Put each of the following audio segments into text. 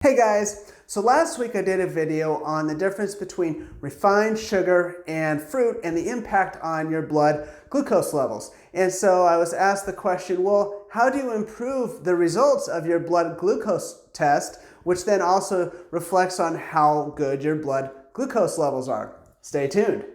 Hey guys, so last week I did a video on the difference between refined sugar and fruit and the impact on your blood glucose levels. And so I was asked the question, well, how do you improve the results of your blood glucose test, which then also reflects on how good your blood glucose levels are? Stay tuned.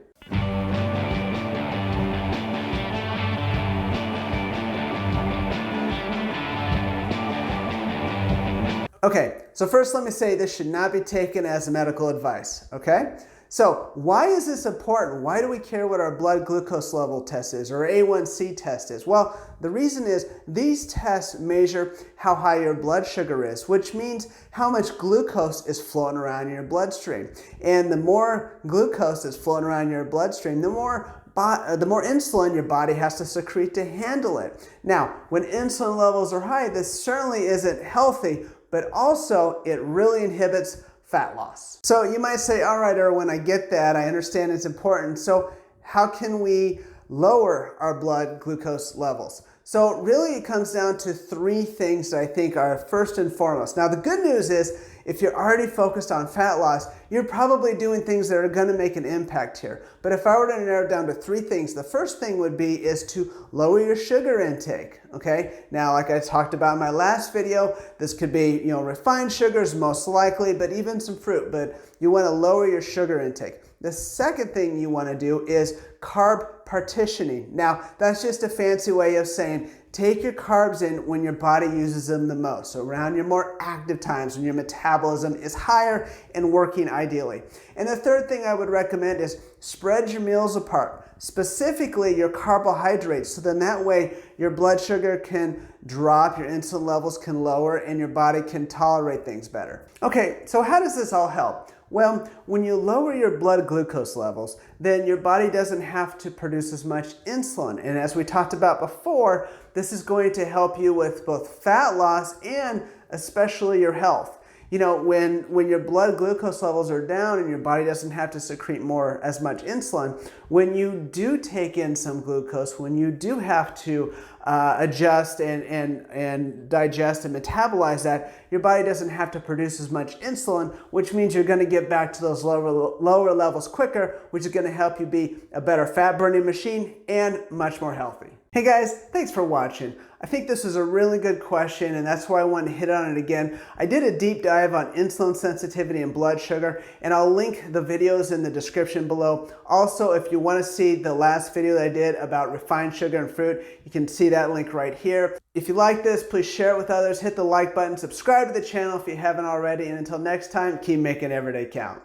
Okay, so first let me say this should not be taken as medical advice, okay? So why is this important? Why do we care what our blood glucose level test is or A1C test is? Well, the reason is these tests measure how high your blood sugar is, which means how much glucose is floating around in your bloodstream. And the more glucose is floating around in your bloodstream, the more insulin your body has to secrete to handle it. Now, when insulin levels are high, this certainly isn't healthy, but also it really inhibits fat loss. So you might say, all right, Irwin, I get that. I understand it's important. So how can we lower our blood glucose levels? So really it comes down to three things that I think are first and foremost. Now the good news is if you're already focused on fat loss, you're probably doing things that are going to make an impact here. But if I were to narrow it down to three things, the first thing would be is to lower your sugar intake, okay? Now, like I talked about in my last video, this could be, refined sugars most likely, but even some fruit, but you want to lower your sugar intake. The second thing you want to do is carb partitioning. Now, that's just a fancy way of saying take your carbs in when your body uses them the most, so around your more active times when your metabolism is higher and working ideally. And the third thing I would recommend is spread your meals apart, specifically your carbohydrates, so then that way your blood sugar can drop, your insulin levels can lower, and your body can tolerate things better. Okay, so how does this all help? Well, when you lower your blood glucose levels, then your body doesn't have to produce as much insulin. And as we talked about before, this is going to help you with both fat loss and especially your health. When your blood glucose levels are down and your body doesn't have to secrete as much insulin, when you do take in some glucose, when you do have to adjust and digest and metabolize that, your body doesn't have to produce as much insulin, which means you're going to get back to those lower levels quicker, which is going to help you be a better fat burning machine and much more healthy. Hey guys, thanks for watching. I think this is a really good question and that's why I wanted to hit on it again. I did a deep dive on insulin sensitivity and blood sugar, and I'll link the videos in the description below. Also, if you want to see the last video that I did about refined sugar and fruit, you can see that link right here. If you like this, please share it with others, hit the like button, subscribe to the channel if you haven't already, and until next time, keep making every day count.